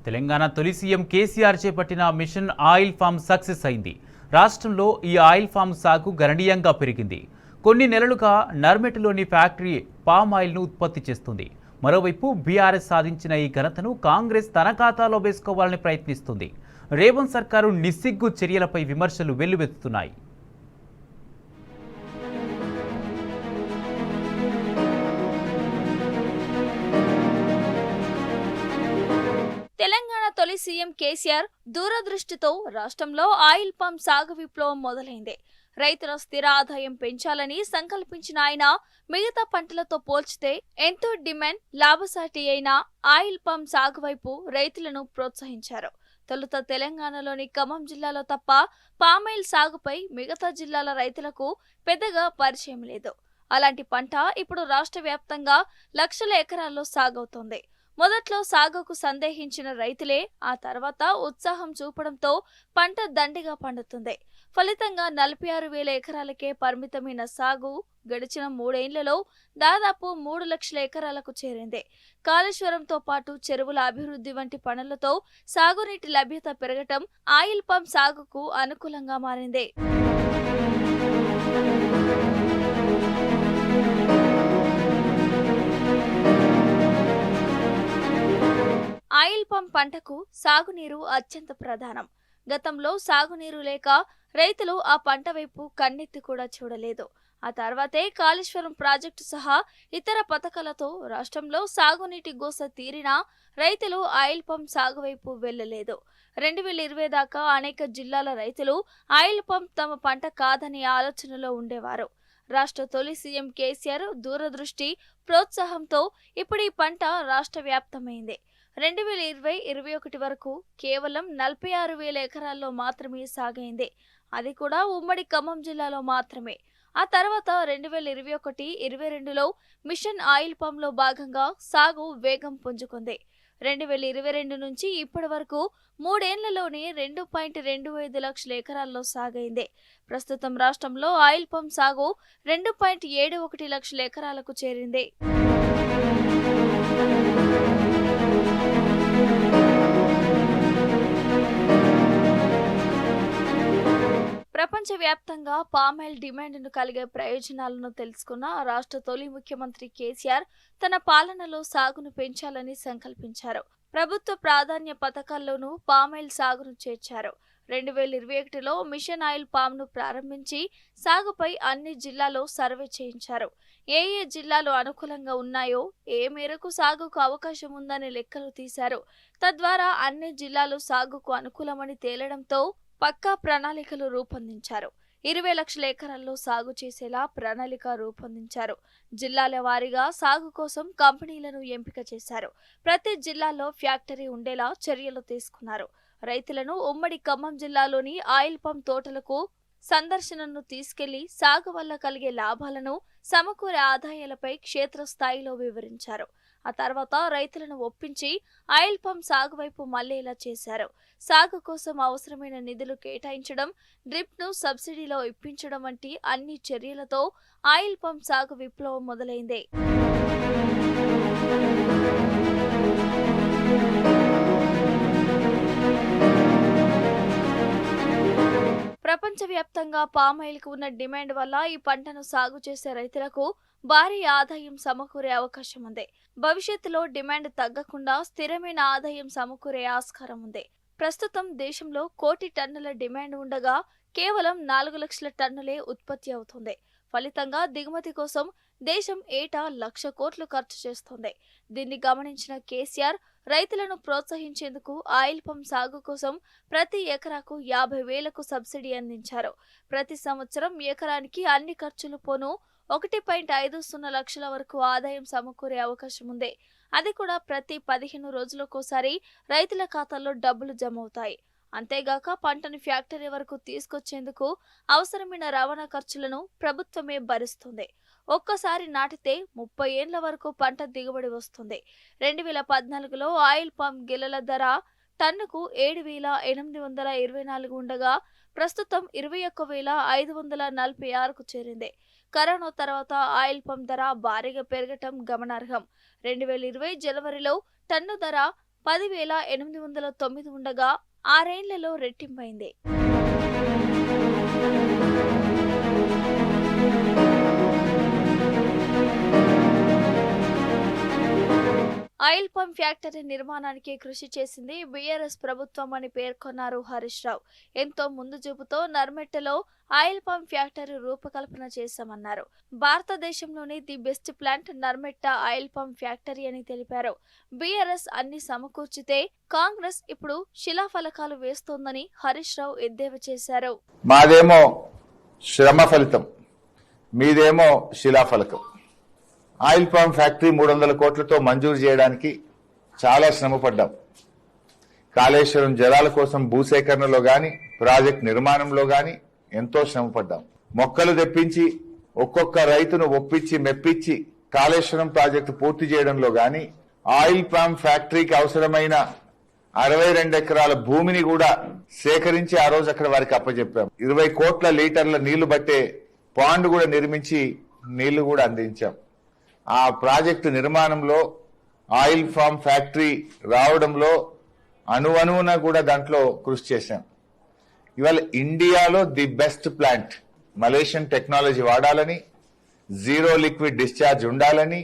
తెలంగాణ తొలి సీఎం కేసీఆర్ చేపట్టిన machine oil farm success అయింది. రాష్ట్రంలో ఈ ఆయిల్ ఫామ్ సాగు గణనీయంగా పెరిగింది. కొన్ని నెలలుగా నర్మెట్లోని ఫ్యాక్టరీ పామ్ ఆయిల్ను ఉత్పత్తి చేస్తుంది. మరోవైపు బీఆర్ఎస్ సాధించిన ఈ ఘనతను కాంగ్రెస్ తన ఖాతాలో వేసుకోవాలని ప్రయత్నిస్తుంది. రేవంత్ సర్కారు నిస్సిగ్గు చర్యలపై విమర్శలు వెల్లువెత్తుతున్నాయి. తెలంగాణ తొలి సీఎం కేసీఆర్ దూరదృష్టితో రాష్ట్రంలో ఆయిల్ పామ్ సాగు విప్లవం మొదలైంది. రైతుల స్థిర ఆదాయం పెంచాలని సంకల్పించిన ఆయన మిగతా పంటలతో పోల్చితే ఎంతో డిమాండ్ లాభసాటి అయిన ఆయిల్ పామ్ సాగు వైపు రైతులను ప్రోత్సహించారు. తొలుత తెలంగాణలోని ఖమ్మం జిల్లాలో తప్ప పామాయిల్ సాగుపై మిగతా జిల్లాల రైతులకు పెద్దగా పరిచయం లేదు. అలాంటి పంట ఇప్పుడు రాష్ట్ర వ్యాప్తంగా లక్షల ఎకరాల్లో సాగవుతోంది. మొదట్లో సాగుకు సందేహించిన రైతులే ఆ తర్వాత ఉత్సాహం చూపడంతో పంట దండిగా పండుతుంది. ఫలితంగా 46,000 ఎకరాలకే పరిమితమైన సాగు గడిచిన 3 ఏళ్లలో దాదాపు 3 లక్షల ఎకరాలకు చేరింది. కాళేశ్వరంతో పాటు చెరువుల అభివృద్ధి వంటి పనులతో సాగునీటి లభ్యత పెరగటం ఆయిల్ పామ్ సాగుకు అనుకూలంగా మారింది. ఆయిల్ పామ్ పంటకు సాగునీరు అత్యంత ప్రధానం. గతంలో సాగునీరు లేక రైతులు ఆ పంట వైపు కన్నెత్తి కూడా చూడలేదు. ఆ తర్వాతే కాళేశ్వరం ప్రాజెక్టు సహా ఇతర పథకాలతో రాష్ట్రంలో సాగునీటి గోస తీరినా రైతులు ఆయిల్ పామ్ సాగు వైపు వెళ్లలేదు. 2020 దాకా అనేక జిల్లాల రైతులు ఆయిల్ పామ్ తమ పంట కాదనే ఆలోచనలో ఉండేవారు. రాష్ట్ర తొలి సీఎం కేసీఆర్ దూరదృష్టి ప్రోత్సాహంతో ఇప్పుడు ఈ పంట రాష్ట్ర వ్యాప్తమైంది. 2020-21 వరకు కేవలం 46,000 ఎకరాల్లో మాత్రమే సాగైంది. అది కూడా ఉమ్మడి ఖమ్మం జిల్లాలో మాత్రమే. ఆ తర్వాత 2021-22లో మిషన్ ఆయిల్ పామ్ లో భాగంగా సాగు వేగం పుంజుకుంది. 2022 నుంచి ఇప్పటి వరకు 3 ఏళ్లలోనే 2.25 లక్షల ఎకరాల్లో సాగైంది. ప్రస్తుతం రాష్ట్రంలో ఆయిల్ పామ్ సాగు 2.71 లక్షల ఎకరాలకు చేరింది. ప్రపంచవ్యాప్తంగా పామాయిల్ డిమాండ్ను కలిగే ప్రయోజనాలను తెలుసుకున్న రాష్ట్ర తొలి ముఖ్యమంత్రి కేసీఆర్ తన పాలనలో సాగును పెంచాలని సంకల్పించారు. ప్రభుత్వ ప్రాధాన్య పథకాల్లోనూ పామాయిల్ సాగును చేర్చారు. 2021లో మిషన్ ఆయిల్ పామ్ ను ప్రారంభించి సాగుపై అన్ని జిల్లాల్లో సర్వే చేయించారు. ఏ జిల్లాలు అనుకూలంగా ఉన్నాయో, ఏ మేరకు సాగుకు అవకాశం ఉందనే లెక్కలు తీశారు. తద్వారా అన్ని జిల్లాలు సాగుకు అనుకూలమని తేలడంతో పక్కా ప్రణాళికలు రూపొందించారు. 20 లక్షల ఎకరాల్లో సాగు చేసేలా ప్రణాళిక రూపొందించారు. జిల్లాల వారీగా సాగు కోసం కంపెనీలను ఎంపిక చేశారు. ప్రతి జిల్లాలో ఫ్యాక్టరీ ఉండేలా చర్యలు తీసుకున్నారు. రైతులను ఉమ్మడి ఖమ్మం జిల్లాలోని ఆయిల్ పామ్ తోటలకు సందర్శనను తీసుకెళ్లి సాగు వల్ల కలిగే లాభాలను, సమకూరే ఆదాయాలపై క్షేత్రస్థాయిలో వివరించారు. ఆ తర్వాత రైతులను ఒప్పించి ఆయిల్ పామ్ సాగు వైపు మళ్లేలా చేశారు. సాగు కోసం అవసరమైన నిధులు కేటాయించడం, డ్రిప్ ను సబ్సిడీలో ఇప్పించడం వంటి అన్ని చర్యలతో ఆయిల్ పామ్ సాగు విప్లవం మొదలైంది. ప్రపంచవ్యాప్తంగా పామాయిల్ కు ఉన్న డిమాండ్ వల్ల ఈ పంటను సాగు చేసే రైతులకు భారీ ఆదాయం సమకూరే అవకాశం ఉంది. భవిష్యత్తులో డిమాండ్ తగ్గకుండా స్థిరమైన ఆదాయం సమకూరే ఆస్కారం ఉంది. ప్రస్తుతం దేశంలో 1 కోటి టన్నుల డిమాండ్ ఉండగా కేవలం 4 లక్షల టన్నులే ఉత్పత్తి అవుతుంది. ఫలితంగా దిగుమతి కోసం దేశం ఏటా 1,00,000 కోట్లు ఖర్చు చేస్తోంది. దీన్ని గమనించిన కేసీఆర్ రైతులను ప్రోత్సహించేందుకు ఆయిల్ పామ్ సాగు కోసం ప్రతి ఎకరాకు 50,000కు సబ్సిడీ అందించారు. ప్రతి సంవత్సరం ఎకరానికి అన్ని ఖర్చులు పోను 1.50 లక్షల వరకు ఆదాయం సమకూరే అవకాశం ఉంది. అది కూడా ప్రతి 15 రోజులకోసారి రైతుల ఖాతాల్లో డబ్బులు జమ అవుతాయి. అంతేగాక పంటను ఫ్యాక్టరీ వరకు తీసుకొచ్చేందుకు అవసరమైన రవాణా ఖర్చులను ప్రభుత్వమే భరిస్తుంది. ఒక్కసారి నాటితే 30 ఏళ్ల వరకు పంట దిగుబడి వస్తుంది. 2014లో ఆయిల్ పామ్ గిల్లల ధర టన్నుకు 7,824 ఉండగా ప్రస్తుతం 21,546కు చేరింది. కరోనా తర్వాత ఆయిల్ పామ్ ధర భారీగా పెరగటం గమనార్హం. 2020 జనవరిలో టన్ను ధర 10,809 ఉండగా 6 ఏళ్లలో రెట్టింపైంది. ఆయిల్ పంప్ ఫ్యాక్టరీ నిర్మాణానికి కృషి చేసింది బీఆర్ఎస్ ప్రభుత్వం అని పేర్కొన్నారు హరీష్ రావు. ఎంతో ముందు చూపుతో నర్మెట్టలో ఆయిల్ పంప్ ఫ్యాక్టరీ రూపకల్పన చేశామన్నారు. భారతదేశంలోని the best plant Narmetta oil pump factory అని తెలిపారు. బీఆర్ఎస్ అన్ని సమకూర్చితే కాంగ్రెస్ ఇప్పుడు శిలాఫలకాలు వేస్తోందని హరీష్ రావు ఎద్దేవా చేశారు. మాదేమో శ్రమ ఫలితం, మీదేమో శిలాఫలకం. ఆయిల్ పామ్ ఫ్యాక్టరీ 300 కోట్లతో మంజూరు చేయడానికి చాలా శ్రమపడ్డాం. కాళేశ్వరం జలాల కోసం భూసేకరణలో గాని, ప్రాజెక్ట్ నిర్మాణంలో గాని ఎంతో శ్రమపడ్డాం. మొక్కలు తెప్పించి ఒక్కొక్క రైతును ఒప్పించి మెప్పించి కాళేశ్వరం ప్రాజెక్టు పూర్తి చేయడంలో గాని, ఆయిల్ పామ్ ఫ్యాక్టరీకి అవసరమైన 62 ఎకరాల భూమిని కూడా సేకరించి ఆ రోజు అక్కడ వారికి అప్పచెప్పాం. 20 కోట్ల లీటర్ల నీళ్లు బట్టే పాండ్ కూడా నిర్మించి నీళ్లు కూడా అందించాం. ఆ ప్రాజెక్టు నిర్మాణంలో ఆయిల్ ఫామ్ ఫ్యాక్టరీ రావడంలో అణువణువున కూడా దాంట్లో కృషి చేశాం. ఇవాళ ఇండియాలో the best plant, Malaysian technology వాడాలని, జీరో లిక్విడ్ డిశ్చార్జ్ ఉండాలని,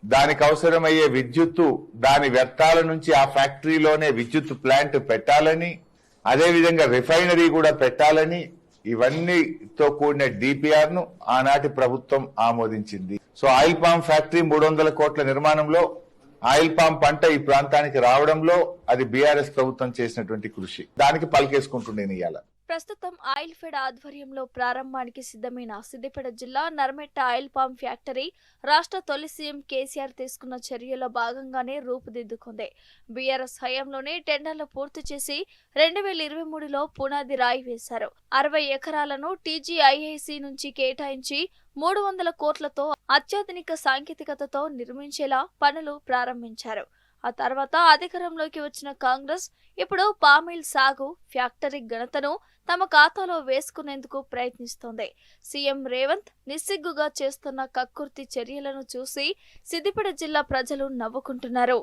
దానికి అవసరమయ్యే విద్యుత్తు దాని వ్యర్థాల నుంచి ఆ ఫ్యాక్టరీలోనే విద్యుత్ ప్లాంట్ పెట్టాలని, అదేవిధంగా రిఫైనరీ కూడా పెట్టాలని, ఇవన్నీతో కూడిన డిపిఆర్ ను ఆనాటి ప్రభుత్వం ఆమోదించింది. సో ఆయిల్ పామ్ ఫ్యాక్టరీ 300 కోట్ల నిర్మాణంలో, ఆయిల్ పామ్ పంట ఈ ప్రాంతానికి రావడంలో అది బీఆర్ఎస్ ప్రభుత్వం చేసినటువంటి కృషి. దానికి పలికేసుకుంటుండేది ఇవాళ. ప్రస్తుతం ఆయిల్ ఫెడ్ ఆధ్వర్యంలో ప్రారంభానికి సిద్ధమైన సిద్దిపేట జిల్లా నర్మెట్ట ఆయిల్ పామ్ ఫ్యాక్టరీ రాష్ట్ర తొలి సీఎం కేసీఆర్ తీసుకున్న చర్యలో భాగంగానే రూపుదిద్దుకుంది. బీఆర్ఎస్ హయాంలోనే టెండర్లు పూర్తి చేసి 2023లో పునాది రాయి వేశారు. 60 ఎకరాలను టీజీఐఐసి నుంచి కేటాయించి 300 కోట్లతో అత్యాధునిక సాంకేతికతతో నిర్మించేలా పనులు ప్రారంభించారు. ఆ తర్వాత అధికారంలోకి వచ్చిన కాంగ్రెస్ ఇప్పుడు పామాయిల్ సాగు ఫ్యాక్టరీ ఘనతను తమ ఖాతాలో వేసుకునేందుకు ప్రయత్నిస్తోంది. సీఎం రేవంత్ నిస్సిగ్గుగా చేస్తున్న కక్కుర్తి చర్యలను చూసి సిద్దిపేట జిల్లా ప్రజలు నవ్వుకుంటున్నారు.